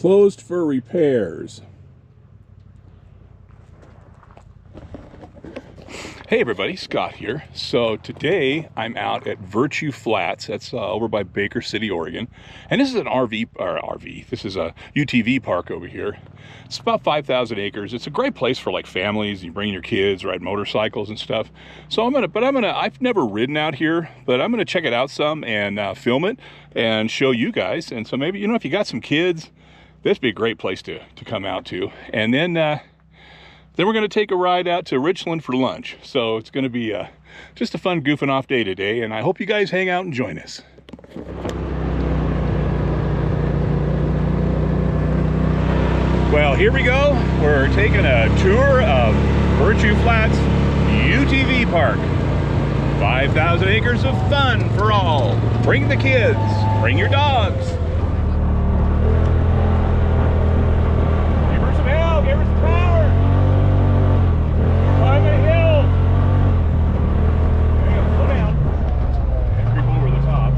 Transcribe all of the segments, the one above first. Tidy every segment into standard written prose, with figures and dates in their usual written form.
closed for repairs. Hey everybody, Scott here. So today I'm out at Virtue Flats. That's over by Baker City, Oregon. And this is an this is a UTV park over here. It's about 5,000 acres. It's a great place for like families. You bring your kids, ride motorcycles and stuff. So I've never ridden out here, but I'm gonna check it out some and film it and show you guys. And so maybe, if you got some kids, this would be a great place to come out to. And then we're going to take a ride out to Richland for lunch. So it's going to be just a fun goofing off day today, and I hope you guys hang out and join us. Well, here we go. We're taking a tour of Virtue Flats UTV Park. 5,000 acres of fun for all. Bring the kids, bring your dogs. Give her some help, give her some power. Climb a hill. Yeah, slow down. And creep over the top.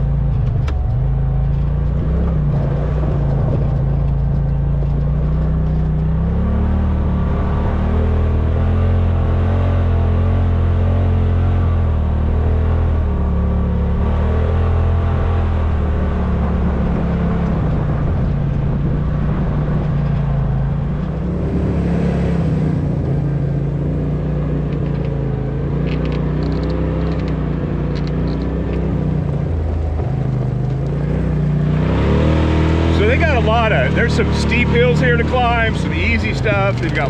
There's some steep hills here to climb, some easy stuff. They've got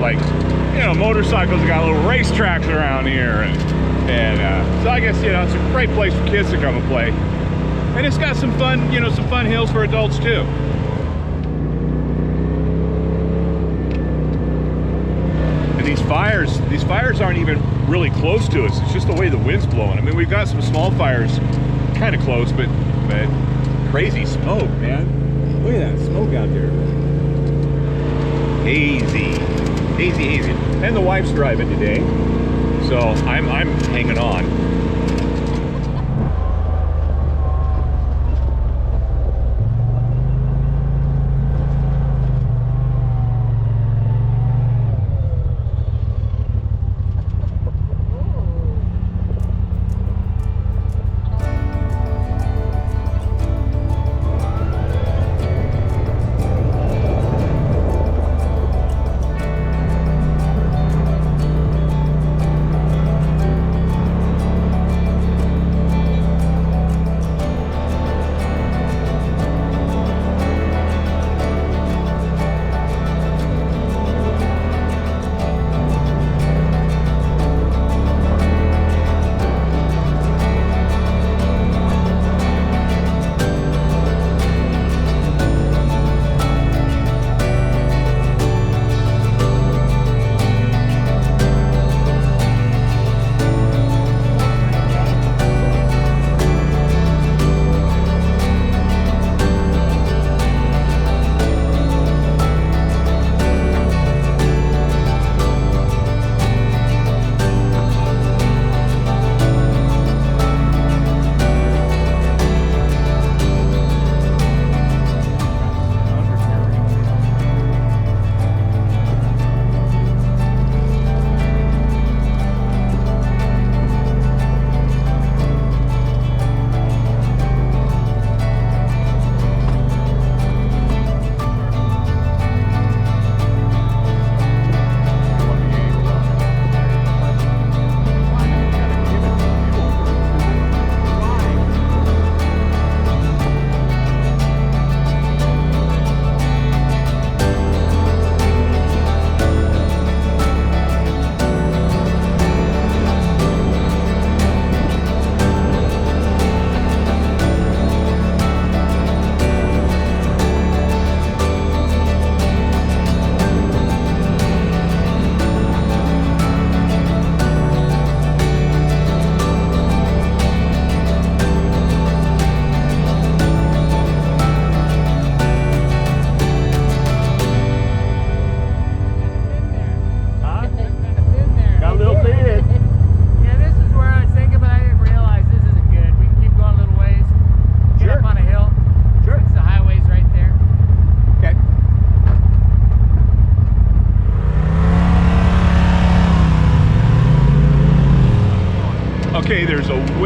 motorcycles. They've got little race tracks around here, and so I guess it's a great place for kids to come and play. And it's got some fun, some fun hills for adults too. And these fires aren't even really close to us. It's just the way the wind's blowing. I mean, we've got some small fires, kind of close, but crazy smoke, man. Look at that smoke out there. Hazy. And the wife's driving today, so I'm hanging on.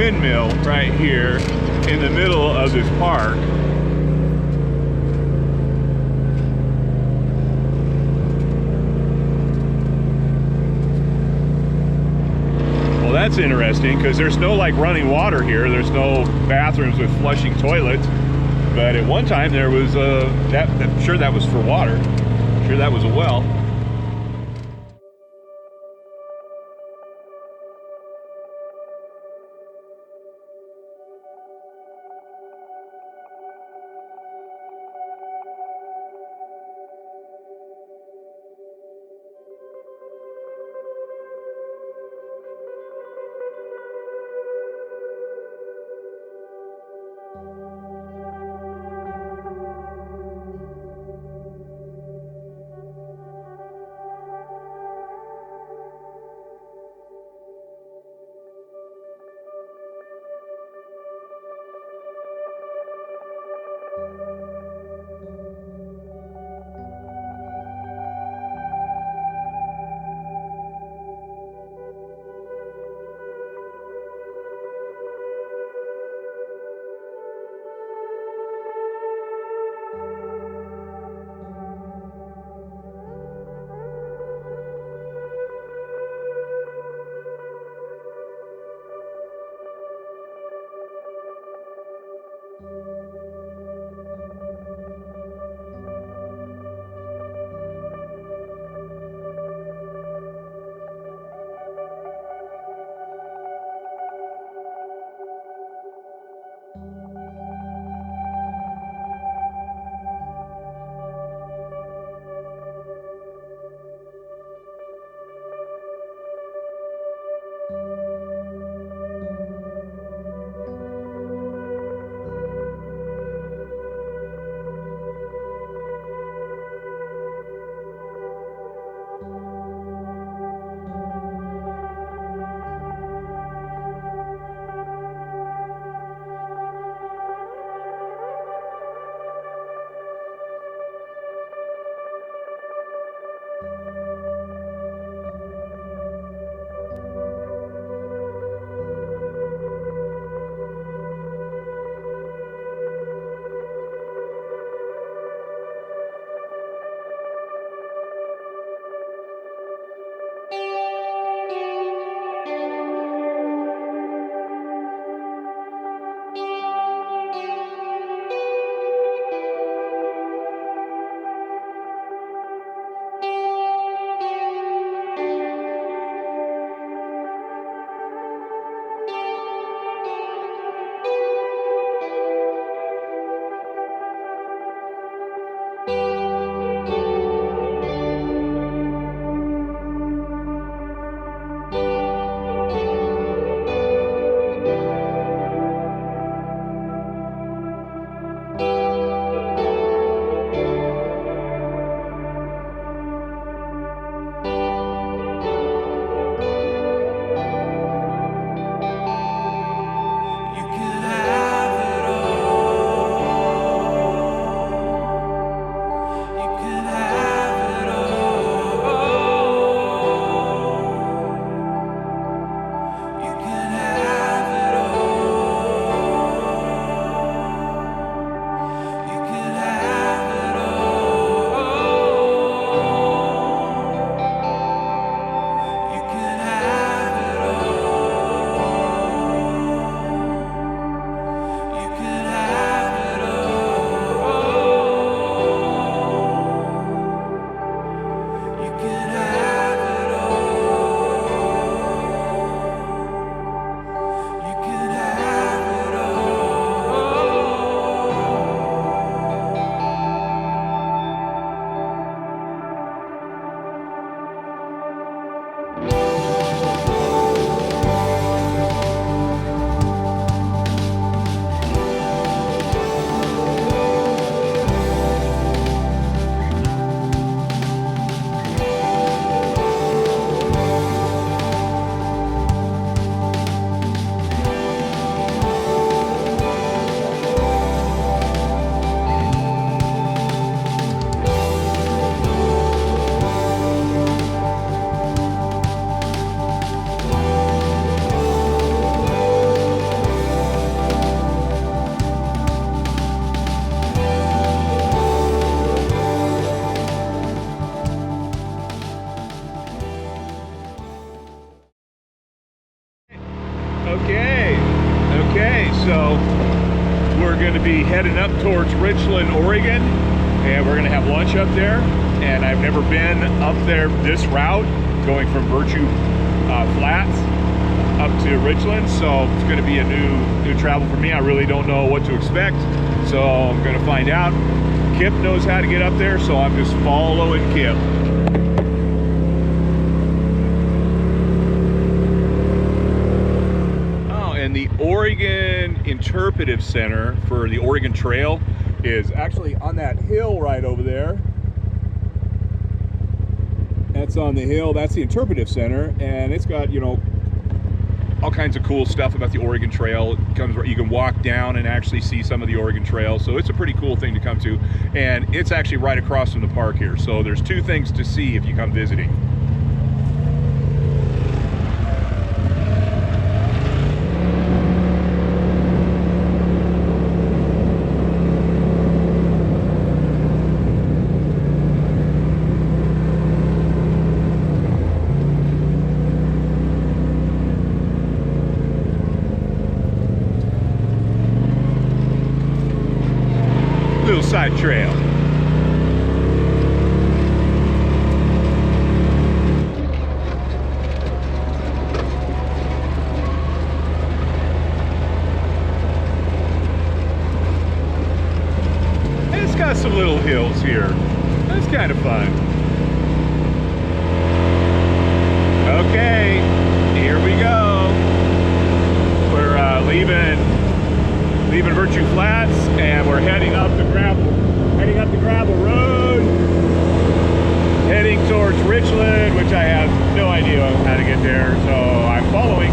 windmill right here in the middle of this park. Well, that's interesting because there's no like running water here. There's no bathrooms with flushing toilets. But at one time there was I'm sure that was for water. I'm sure that was a well. Oregon, and we're gonna have lunch up there. And I've never been up there this route, going from Virtue Flats up to Richland, so it's gonna be a new travel for me. I really don't know what to expect, so I'm gonna find out. Kip knows how to get up there, so I'm just following Kip. And the Oregon Interpretive Center for the Oregon Trail is actually on that hill right over there. That's on the hill, that's the Interpretive Center, and it's got, you know, all kinds of cool stuff about the Oregon Trail. It comes where you can walk down and actually see some of the Oregon Trail, so it's a pretty cool thing to come to. And it's actually right across from the park here, so there's two things to see if you come visiting. Little side trail. And it's got some little hills here. That's kind of fun. Okay, here we go. We're leaving Virtue Flats, and we're heading up the gravel road, heading towards Richland, which I have no idea how to get there, so I'm following.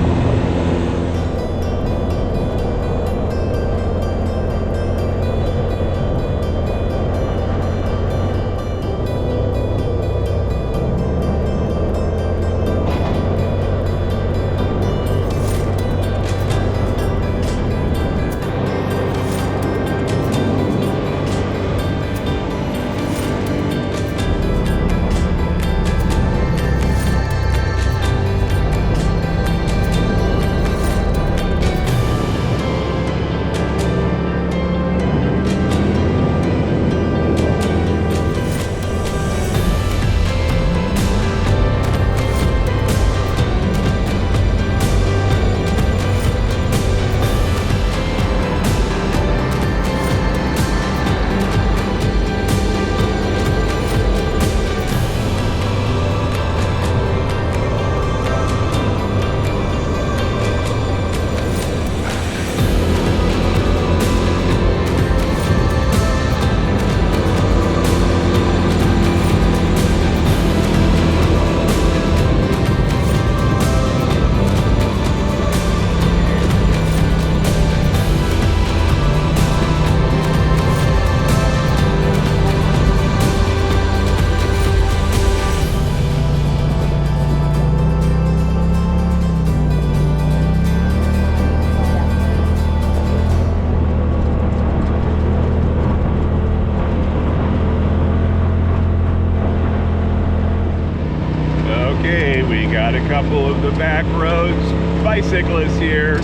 Got a couple of the back roads bicyclists here.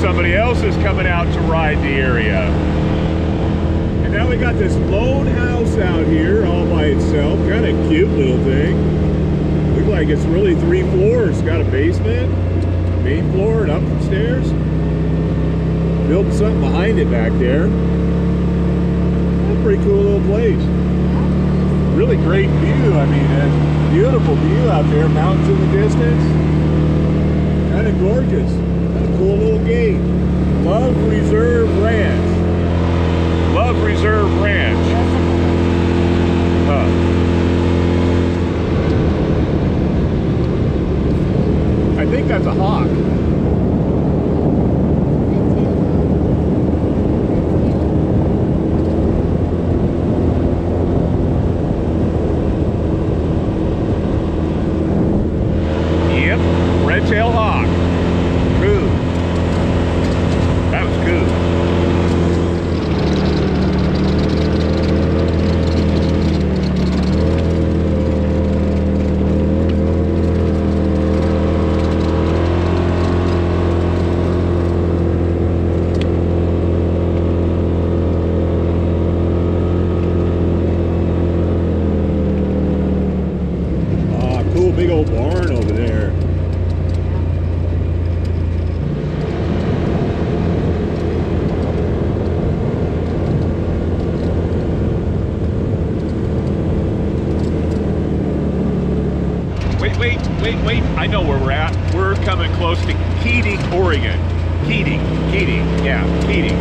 Somebody else is coming out to ride the area. And now we got this lone house out here all by itself. Kind of cute little thing. Looks like it's really 3 floors. Got a basement, main floor, and upstairs. Built something behind it back there. pretty cool little place. Really great view. I mean, a beautiful view out there. Mountains in the distance. Kind of gorgeous. A cool little gate. Love Reserve Ranch. Love Reserve Ranch. I think that's a hawk. Yep, red-tailed hawk. Cool. That was cool. Big old barn over there. Wait. I know where we're at. We're coming close to Keating, Oregon. Keating. Yeah, Keating.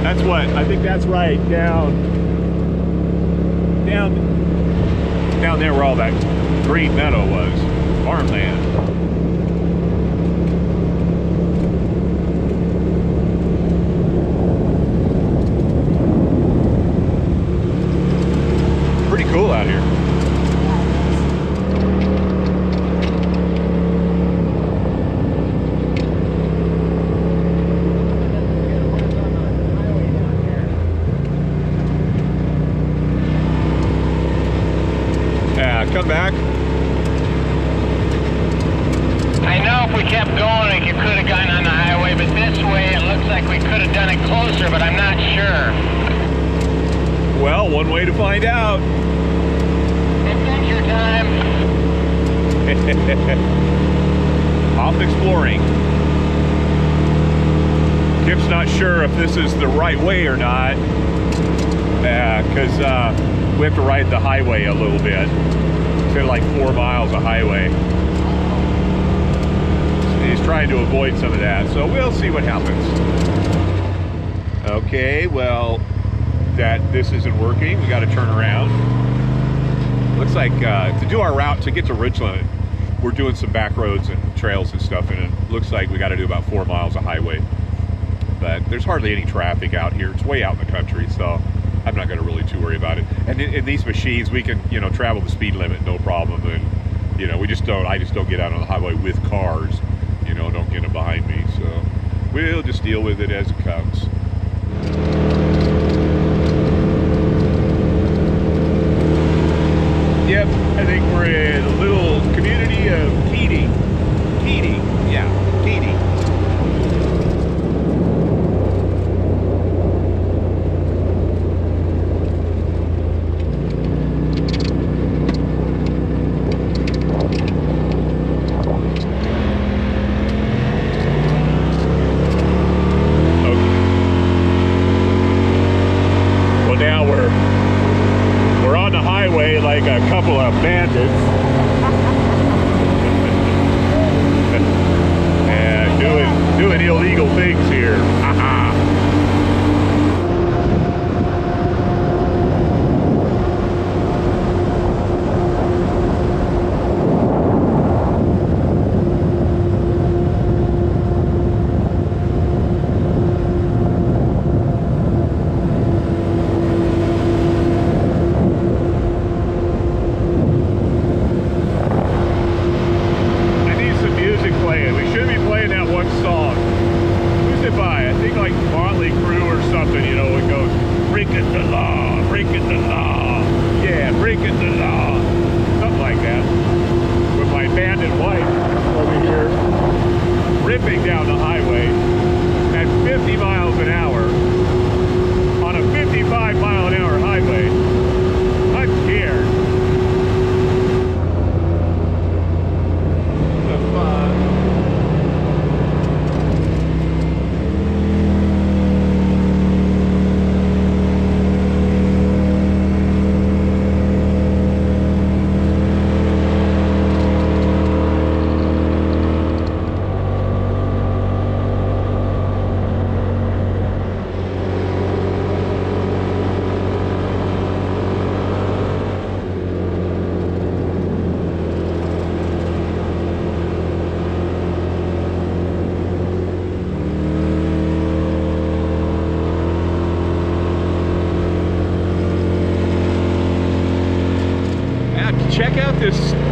That's what, I think that's right down there where all that green meadow was, farmland. Pretty cool out here. Yeah, come back. I know if we kept going, you could have gotten on the highway, but this way it looks like we could have done it closer, but I'm not sure. Well, one way to find out. Adventure time. Off exploring. Kip's not sure if this is the right way or not, because we have to ride the highway a little bit. It's like 4 miles of highway. He's trying to avoid some of that, so we'll see what happens. Okay, well, this isn't working. We got to turn around. Looks like to do our route to get to Richland, we're doing some back roads and trails and stuff, and it looks like we got to do about 4 miles of highway. But there's hardly any traffic out here. It's way out in the country, so I'm not going to really too worry about it. And in these machines, we can, travel the speed limit, no problem. And I just don't get out on the highway with cars. Don't get them behind me. So we'll just deal with it as it comes. Yep, I think we're in a little community of Keating. Yeah, Keating. Like a couple of bandits. And doing illegal things here. Ripping down the highway at 50 miles an hour on a 55 mile an hour highway. I'm scared. The fun.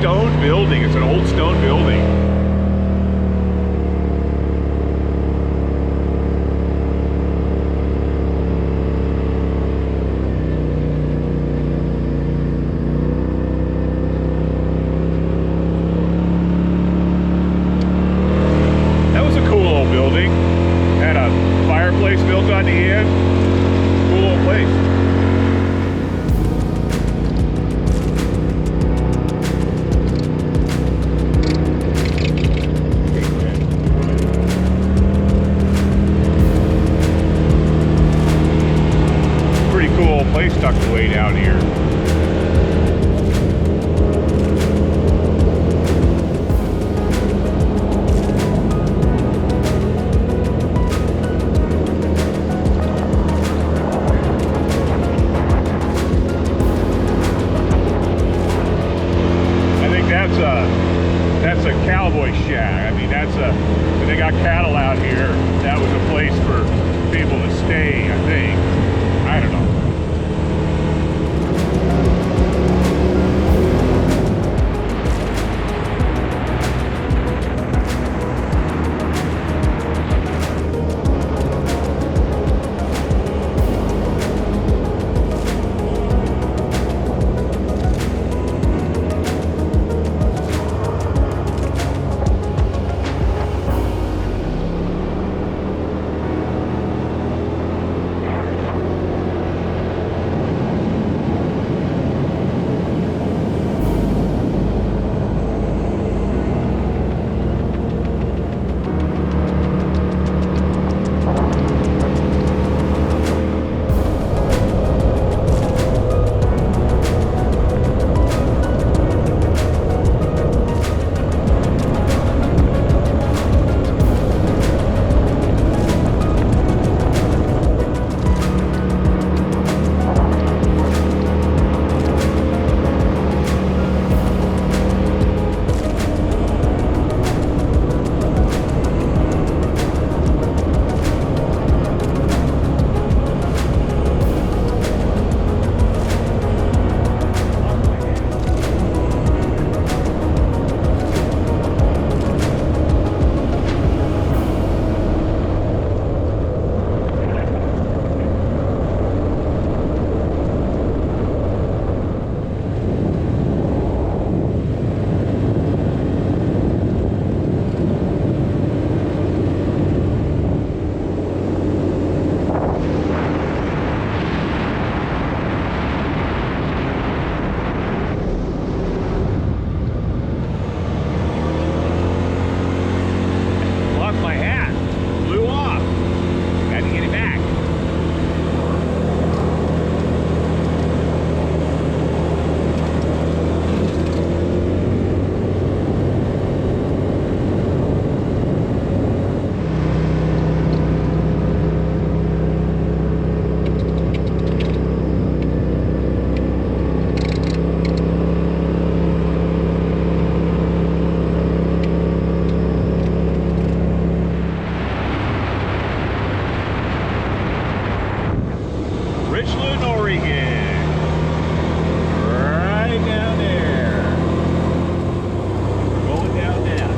stone building. It's an old stone building. That was a cool old building. Had a fireplace built on the end. Cool old place. Cool place tucked away down here. I think that's a cowboy shack. I mean, when they got cattle out here, that was a place for people to stay, I think. I don't know. Richland, Oregon. Right down there. Going down now.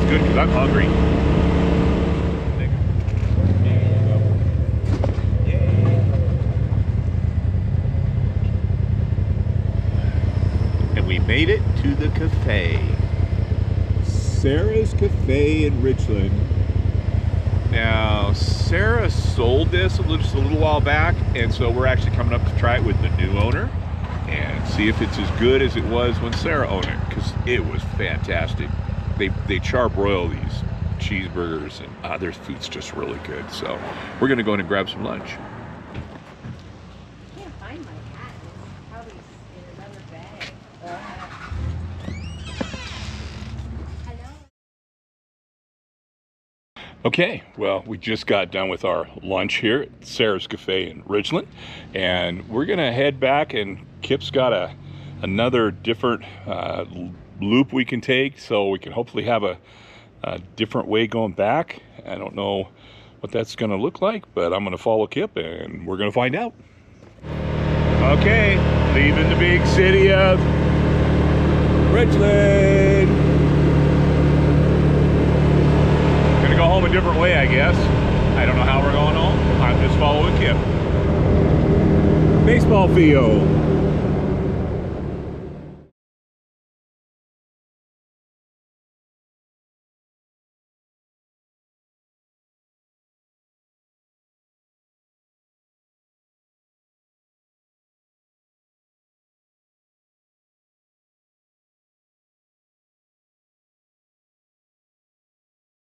good because I'm hungry. And we made it to the cafe. Sarah's Cafe in Richland. Now, Sarah sold this just a little while back, and so we're actually coming up to try it with the new owner and see if it's as good as it was when Sarah owned it, because it was fantastic. They charbroil these cheeseburgers, and their food's just really good. So we're gonna go in and grab some lunch. I can't find my hat. It's probably in another bag. Hello. Okay, well, we just got done with our lunch here at Sarah's Cafe in Richland, and we're gonna head back, and Kip's got another different loop we can take, so we can hopefully have a different way going back. I don't know what that's gonna look like, but I'm gonna follow Kip and we're gonna find out. Okay, leaving the big city of Richland. Gonna go home a different way, I guess. I don't know how we're going home. I'm just following Kip. Baseball field.